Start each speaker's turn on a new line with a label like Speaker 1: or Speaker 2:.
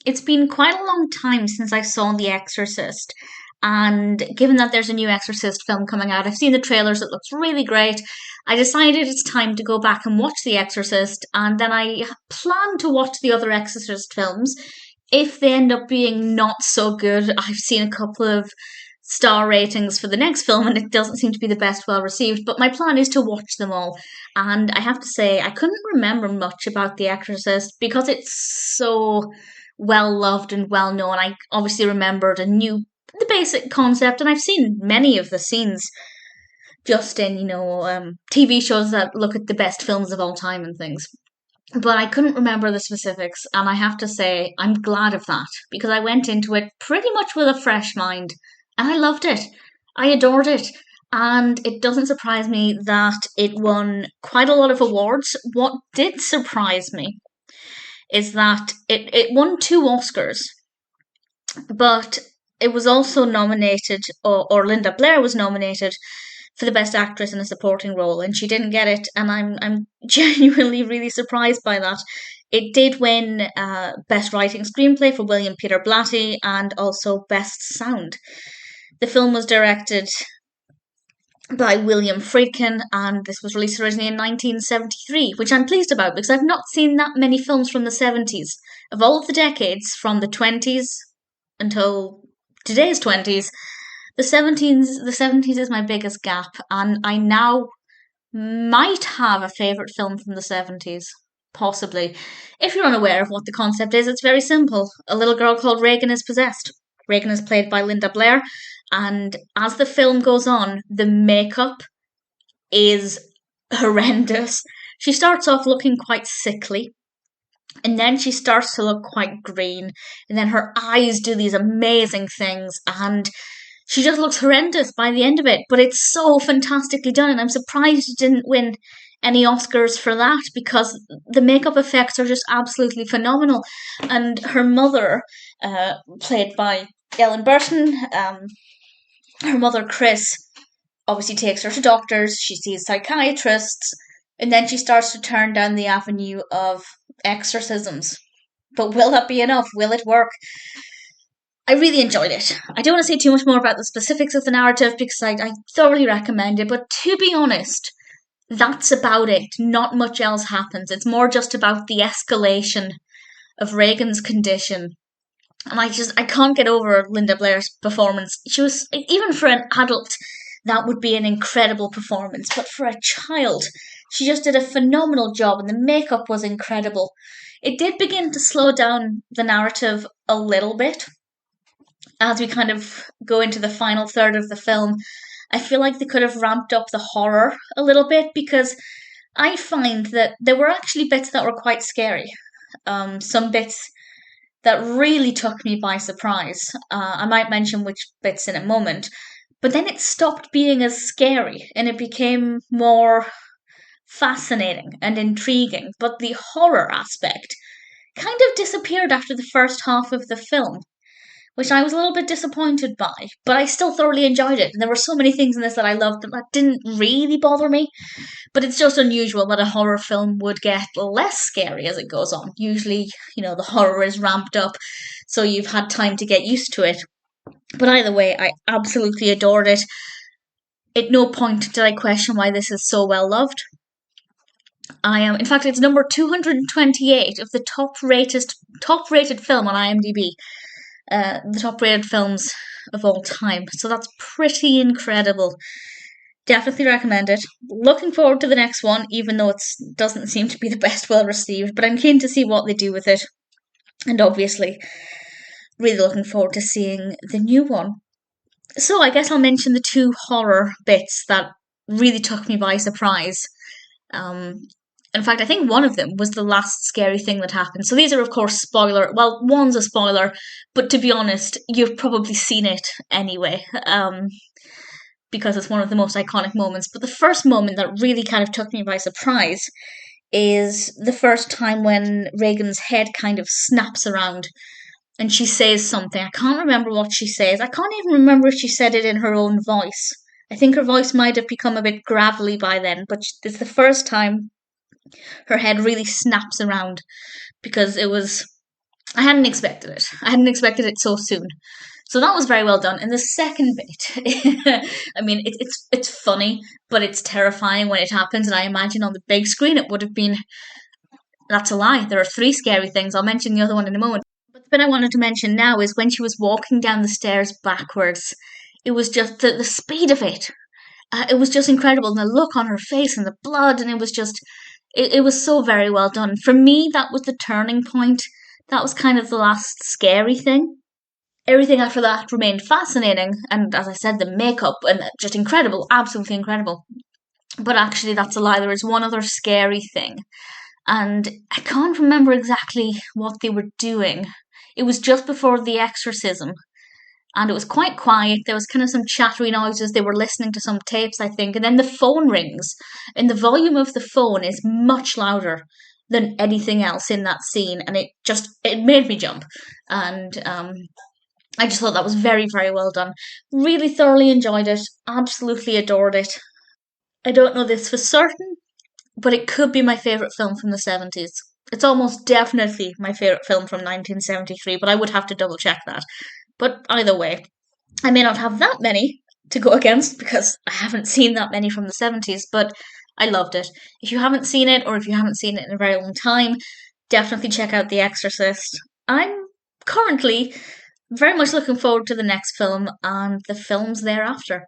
Speaker 1: it's been quite a long time since I saw The Exorcist. And given that there's a new Exorcist film coming out, I've seen the trailers, it looks really great. I decided it's time to go back and watch The Exorcist, and then I plan to watch the other Exorcist films. If they end up being not so good, I've seen a couple of star ratings for the next film, and it doesn't seem to be the best well received. But my plan is to watch them all. And I have to say, I couldn't remember much about The Exorcist because it's so well loved and well known. I obviously remembered the basic concept, and I've seen many of the scenes just in, TV shows that look at the best films of all time and things. But I couldn't remember the specifics, and I have to say, I'm glad of that because I went into it pretty much with a fresh mind, and I loved it. I adored it. And it doesn't surprise me that it won quite a lot of awards. What did surprise me is that it won 2 Oscars, but it was also nominated, or Linda Blair was nominated for the Best Actress in a Supporting Role, and she didn't get it, and I'm genuinely really surprised by that. It did win Best Writing Screenplay for William Peter Blatty and also Best Sound. The film was directed by William Friedkin, and this was released originally in 1973, which I'm pleased about because I've not seen that many films from the 70s. Of all of the decades, from the 20s until today's 20s, the 70s is my biggest gap, and I now might have a favourite film from the 70s. Possibly. If you're unaware of what the concept is, it's very simple. A little girl called Regan is possessed. Regan is played by Linda Blair, and as the film goes on, the makeup is horrendous. She starts off looking quite sickly, and then she starts to look quite green, and then her eyes do these amazing things, and she just looks horrendous by the end of it. But it's so fantastically done, and I'm surprised it didn't win any Oscars for that because the makeup effects are just absolutely phenomenal. And her mother, played by Ellen Burstyn, her mother Chris, obviously takes her to doctors, she sees psychiatrists, and then she starts to turn down the avenue of exorcisms. But will that be enough? Will it work? I really enjoyed it. I don't want to say too much more about the specifics of the narrative because I thoroughly recommend it, but to be honest, that's about it. Not much else happens. It's more just about the escalation of Regan's condition. And I can't get over Linda Blair's performance. She was, even for an adult, that would be an incredible performance. But for a child, she just did a phenomenal job, and the makeup was incredible. It did begin to slow down the narrative a little bit as we kind of go into the final third of the film. I feel like they could have ramped up the horror a little bit because I find that there were actually bits that were quite scary. Some bits that really took me by surprise. I might mention which bits in a moment. But then it stopped being as scary and it became more fascinating and intriguing. But the horror aspect kind of disappeared after the first half of the film, which I was a little bit disappointed by, but I still thoroughly enjoyed it. And there were so many things in this that I loved that didn't really bother me. But it's just unusual that a horror film would get less scary as it goes on. Usually, the horror is ramped up, so you've had time to get used to it. But either way, I absolutely adored it. At no point did I question why this is so well loved. In fact, it's number 228 of the top rated film on IMDb. The top rated films of all time. So that's pretty incredible. Definitely recommend it. Looking forward to the next one, even though it doesn't seem to be the best well received, but I'm keen to see what they do with it. And obviously, really looking forward to seeing the new one. So I guess I'll mention the 2 horror bits that really took me by surprise. In fact, I think one of them was the last scary thing that happened. So these are, of course, spoiler. Well, one's a spoiler, but to be honest, you've probably seen it anyway, because it's one of the most iconic moments. But the first moment that really kind of took me by surprise is the first time when Regan's head kind of snaps around and she says something. I can't remember what she says. I can't even remember if she said it in her own voice. I think her voice might have become a bit gravelly by then, but it's the first time her head really snaps around because it was I hadn't expected it. I hadn't expected it so soon. So that was very well done. And the second bit, I mean, it's funny, but it's terrifying when it happens. And I imagine on the big screen it would have been. That's a lie. There are three scary things. I'll mention the other one in a moment. But the bit I wanted to mention now is when she was walking down the stairs backwards. It was just the speed of it. It was just incredible. And the look on her face and the blood. And it was just, it was so very well done. For me, that was the turning point. That was kind of the last scary thing. Everything after that remained fascinating. And as I said, the makeup and just incredible. Absolutely incredible. But actually, that's a lie. There is one other scary thing. And I can't remember exactly what they were doing. It was just before the exorcism, and it was quite quiet. There was kind of some chattery noises. They were listening to some tapes, I think, and then the phone rings, and the volume of the phone is much louder than anything else in that scene, and it made me jump, and I just thought that was very, very well done. Really thoroughly enjoyed it. Absolutely adored it. I don't know this for certain, but it could be my favourite film from the 70s. It's almost definitely my favourite film from 1973, but I would have to double check that. But either way, I may not have that many to go against because I haven't seen that many from the 70s, but I loved it. If you haven't seen it, or if you haven't seen it in a very long time, definitely check out The Exorcist. I'm currently very much looking forward to the next film and the films thereafter.